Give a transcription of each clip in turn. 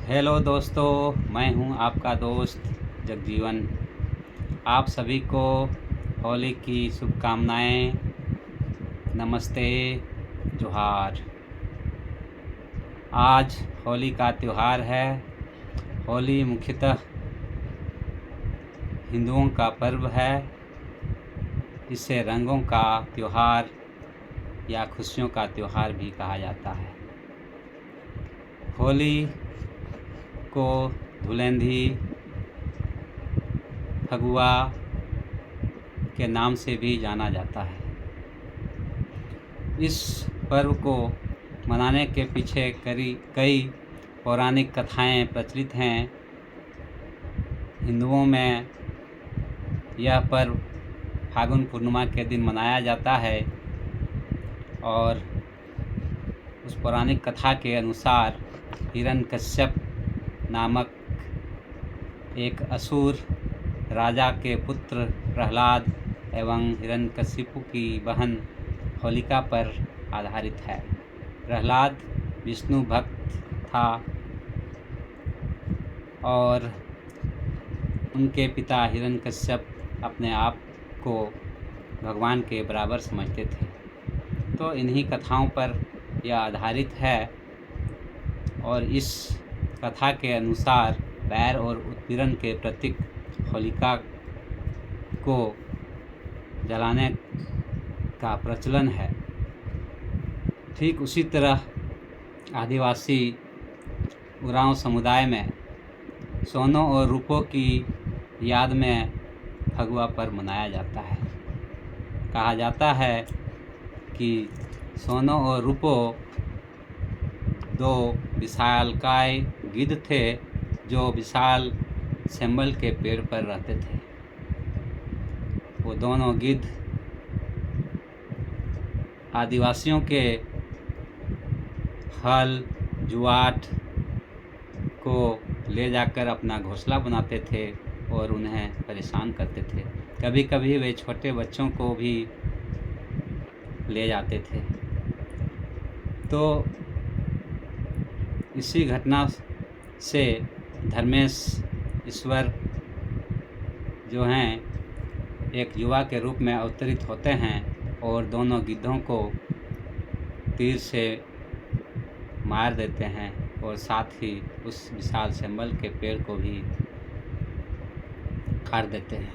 Hello दोस्तों, मैं हूं आपका दोस्त जगजीवन। आप सभी को होली की शुभकामनाएं। नमस्ते, जोहार। आज होली का त्यौहार है। होली मुख्यतः हिंदुओं का पर्व है। इसे रंगों का त्यौहार या खुशियों का त्यौहार भी कहा जाता है। होली को धुलेंधी, फगुआ के नाम से भी जाना जाता है। इस पर्व को मनाने के पीछे कई पौराणिक कथाएं प्रचलित हैं। हिंदुओं में यह पर्व फाल्गुन पूर्णिमा के दिन मनाया जाता है और उस पौराणिक कथा के अनुसार हिरण्यकश्यप नामक एक असुर राजा के पुत्र प्रहलाद एवं हिरण्यकशिपु की बहन होलिका पर आधारित है। प्रहलाद विष्णु भक्त था और उनके पिता हिरण्यकश्यप अपने आप को भगवान के बराबर समझते थे। तो इन्हीं कथाओं पर यह आधारित है और इस कथा के अनुसार बैर और उत्पीड़न के प्रतीक होलिका को जलाने का प्रचलन है। ठीक उसी तरह आदिवासी उरांव समुदाय में सोनों और रूपों की याद में फगुआ पर्व मनाया जाता है। कहा जाता है कि सोनों और रूपों दो विशालकाय गिद्ध थे जो विशाल सेम्बल के पेड़ पर रहते थे। वो दोनों गिद्ध आदिवासियों के हल जुआट को ले जाकर अपना घोंसला बनाते थे और उन्हें परेशान करते थे। कभी कभी वे छोटे बच्चों को भी ले जाते थे। तो इसी घटना से धर्मेश ईश्वर जो हैं एक युवा के रूप में अवतरित होते हैं और दोनों गिद्धों को तीर से मार देते हैं और साथ ही उस विशाल सेम्बल के पेड़ को भी काट देते हैं।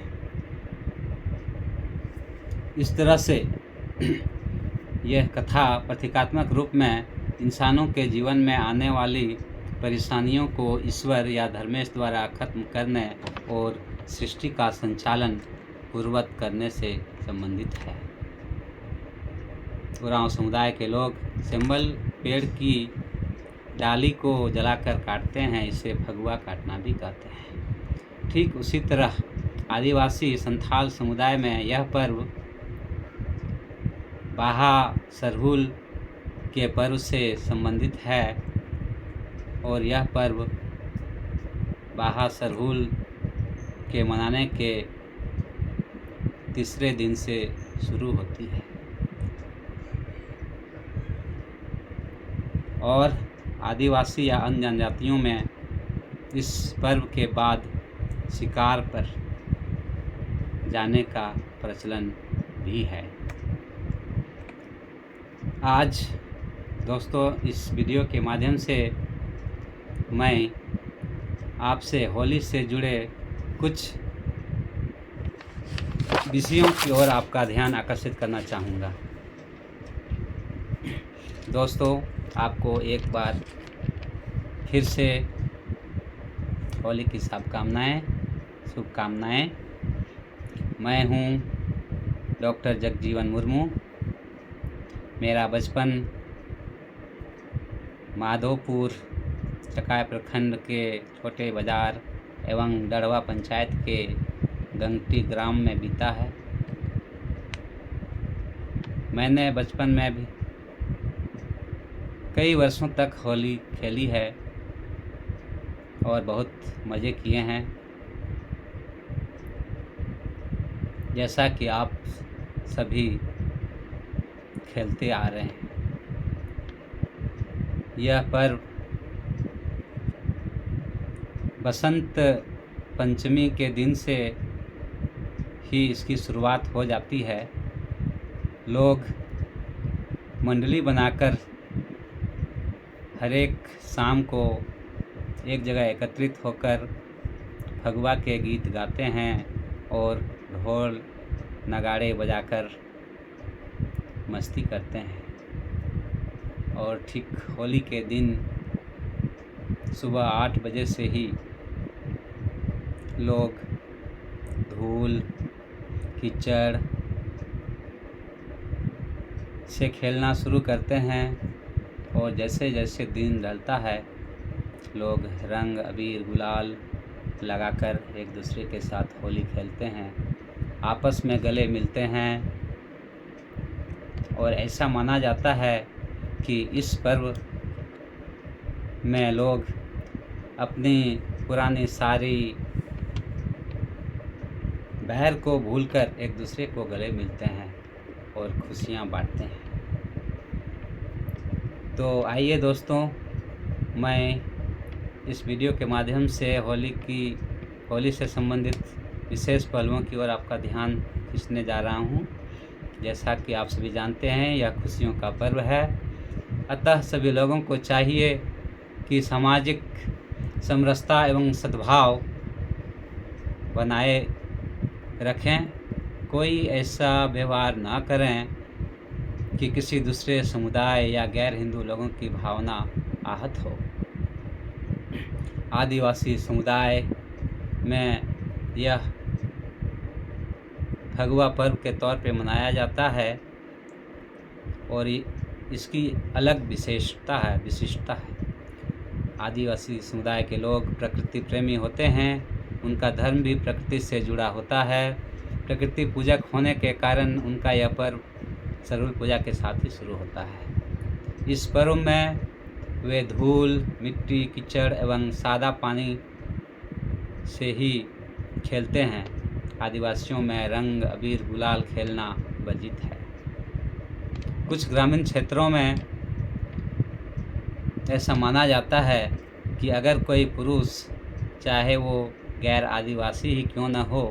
इस तरह से यह कथा प्रतीकात्मक रूप में इंसानों के जीवन में आने वाली परेशानियों को ईश्वर या धर्मेश द्वारा खत्म करने और सृष्टि का संचालन पूर्ववत करने से संबंधित है। उरांव समुदाय के लोग सेम्बल पेड़ की डाली को जलाकर काटते हैं। इसे फगुआ काटना भी कहते हैं। ठीक उसी तरह आदिवासी संथाल समुदाय में यह पर्व बाहा सरहुल के पर्व से संबंधित है और यह पर्व बाहा सरहुल के मनाने के तीसरे दिन से शुरू होती है और आदिवासी या अन्य जनजातियों में इस पर्व के बाद शिकार पर जाने का प्रचलन भी है। आज दोस्तों इस वीडियो के माध्यम से मैं आपसे होली से जुड़े कुछ विषयों की ओर आपका ध्यान आकर्षित करना चाहूँगा। दोस्तों, आपको एक बार फिर से होली की शुभकामनाएं। मैं हूँ डॉक्टर जगजीवन मुर्मू। मेरा बचपन माधोपुर चकाय प्रखंड के छोटे बाजार एवं डढ़वा पंचायत के गंगटी ग्राम में बीता है। मैंने बचपन में भी कई वर्षों तक होली खेली है और बहुत मज़े किए हैं। जैसा कि आप सभी खेलते आ रहे हैं। यह पर्व बसंत पंचमी के दिन से ही इसकी शुरुआत हो जाती है। लोग मंडली बनाकर हर एक शाम को एक जगह एकत्रित होकर फगुआ के गीत गाते हैं और ढोल नगाड़े बजाकर मस्ती करते हैं। और ठीक होली के दिन सुबह 8 बजे से ही लोग धूल कीचड़ से खेलना शुरू करते हैं और जैसे जैसे दिन ढलता है लोग रंग अबीर गुलाल लगाकर एक दूसरे के साथ होली खेलते हैं, आपस में गले मिलते हैं। और ऐसा माना जाता है कि इस पर्व में लोग अपनी पुरानी सारी बैर को भूलकर एक दूसरे को गले मिलते हैं और खुशियाँ बांटते हैं। तो आइए दोस्तों, मैं इस वीडियो के माध्यम से होली से संबंधित विशेष पहलुओं की ओर आपका ध्यान खींचने जा रहा हूँ। जैसा कि आप सभी जानते हैं, यह खुशियों का पर्व है। अतः सभी लोगों को चाहिए कि सामाजिक समरसता एवं सद्भाव बनाए रखें। कोई ऐसा व्यवहार ना करें कि किसी दूसरे समुदाय या गैर हिंदू लोगों की भावना आहत हो। आदिवासी समुदाय में यह फगुआ पर्व के तौर पे मनाया जाता है और इसकी अलग विशिष्टता है। आदिवासी समुदाय के लोग प्रकृति प्रेमी होते हैं। उनका धर्म भी प्रकृति से जुड़ा होता है। प्रकृति पूजक होने के कारण उनका यह पर्व सरहुल पूजा के साथ ही शुरू होता है। इस पर्व में वे धूल मिट्टी कीचड़ एवं सादा पानी से ही खेलते हैं। आदिवासियों में रंग अबीर गुलाल खेलना वर्जित है। कुछ ग्रामीण क्षेत्रों में ऐसा माना जाता है कि अगर कोई पुरुष, चाहे वो गैर आदिवासी ही क्यों न हो,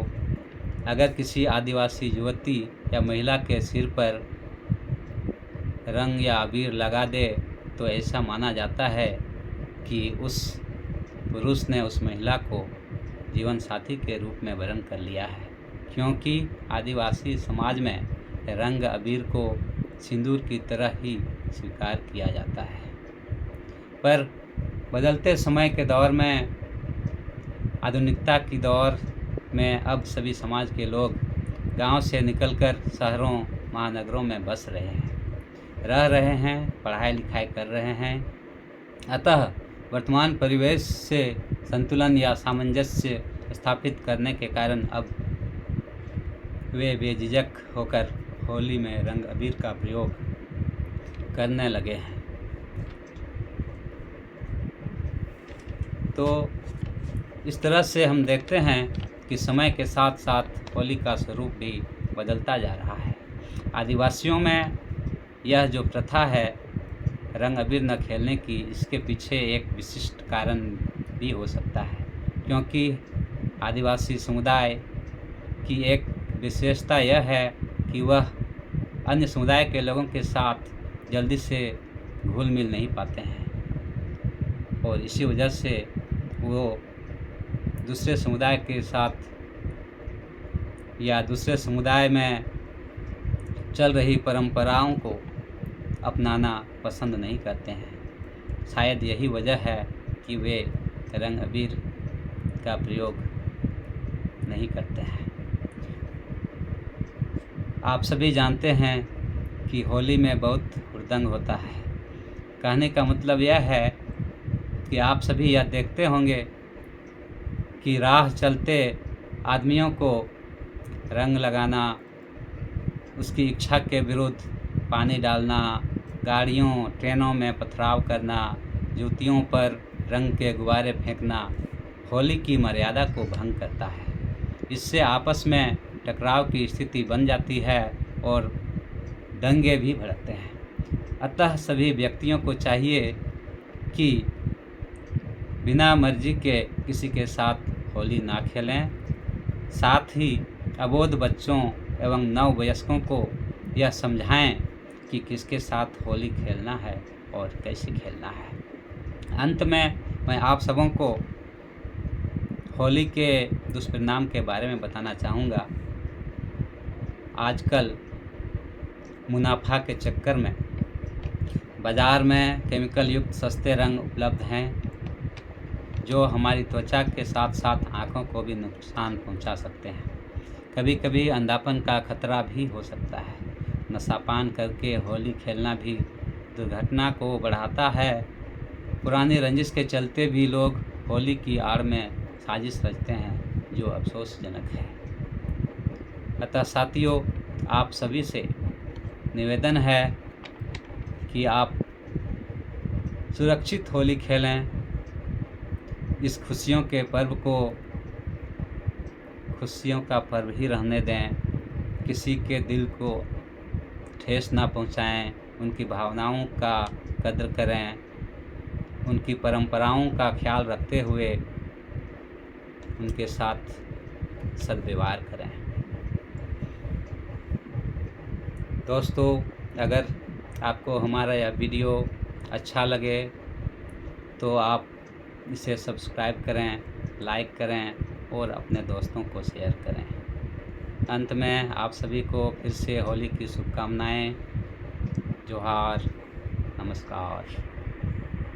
अगर किसी आदिवासी युवती या महिला के सिर पर रंग या अबीर लगा दे तो ऐसा माना जाता है कि उस पुरुष ने उस महिला को जीवन साथी के रूप में वरण कर लिया है, क्योंकि आदिवासी समाज में रंग अबीर को सिंदूर की तरह ही स्वीकार किया जाता है। पर बदलते समय के दौर में, आधुनिकता की दौर में अब सभी समाज के लोग गांव से निकलकर शहरों महानगरों में बस रह रहे हैं, पढ़ाई लिखाई कर रहे हैं। अतः वर्तमान परिवेश से संतुलन या सामंजस्य स्थापित करने के कारण अब वे बेझिझक होकर होली में रंग अबीर का प्रयोग करने लगे हैं। तो इस तरह से हम देखते हैं कि समय के साथ साथ होली का स्वरूप भी बदलता जा रहा है। आदिवासियों में यह जो प्रथा है रंग अबीर न खेलने की, इसके पीछे एक विशिष्ट कारण भी हो सकता है, क्योंकि आदिवासी समुदाय की एक विशेषता यह है कि वह अन्य समुदाय के लोगों के साथ जल्दी से घुल मिल नहीं पाते हैं और इसी वजह से वो दूसरे समुदाय के साथ या दूसरे समुदाय में चल रही परंपराओं को अपनाना पसंद नहीं करते हैं। शायद यही वजह है कि वे रंग अबीर का प्रयोग नहीं करते हैं। आप सभी जानते हैं कि होली में बहुत हुड़दंग होता है। कहने का मतलब यह है कि आप सभी यह देखते होंगे कि राह चलते आदमियों को रंग लगाना, उसकी इच्छा के विरुद्ध पानी डालना, गाड़ियों ट्रेनों में पथराव करना, जूतियों पर रंग के गुब्बारे फेंकना होली की मर्यादा को भंग करता है। इससे आपस में टकराव की स्थिति बन जाती है और दंगे भी भड़कते हैं। अतः सभी व्यक्तियों को चाहिए कि बिना मर्जी के किसी के साथ होली ना खेलें। साथ ही अबोध बच्चों एवं नववयस्कों को यह समझाएं कि किसके साथ होली खेलना है और कैसे खेलना है। अंत में मैं आप सबों को होली के दुष्परिणाम के बारे में बताना चाहूँगा। आजकल मुनाफा के चक्कर में बाज़ार में केमिकल युक्त सस्ते रंग उपलब्ध हैं, जो हमारी त्वचा के साथ साथ आँखों को भी नुकसान पहुंचा सकते हैं। कभी कभी अंधापन का खतरा भी हो सकता है। नशापान करके होली खेलना भी दुर्घटना को बढ़ाता है। पुरानी रंजिश के चलते भी लोग होली की आड़ में साजिश रचते हैं, जो अफसोसजनक है। अतः साथियों, आप सभी से निवेदन है कि आप सुरक्षित होली खेलें। इस खुशियों के पर्व को खुशियों का पर्व ही रहने दें। किसी के दिल को ठेस ना पहुंचाएं। उनकी भावनाओं का कद्र करें। उनकी परंपराओं का ख्याल रखते हुए उनके साथ सद्व्यवहार करें। दोस्तों, अगर आपको हमारा यह वीडियो अच्छा लगे तो आप इसे सब्सक्राइब करें, लाइक करें और अपने दोस्तों को शेयर करें। अंत में आप सभी को फिर से होली की शुभकामनाएं। जोहार, नमस्कार।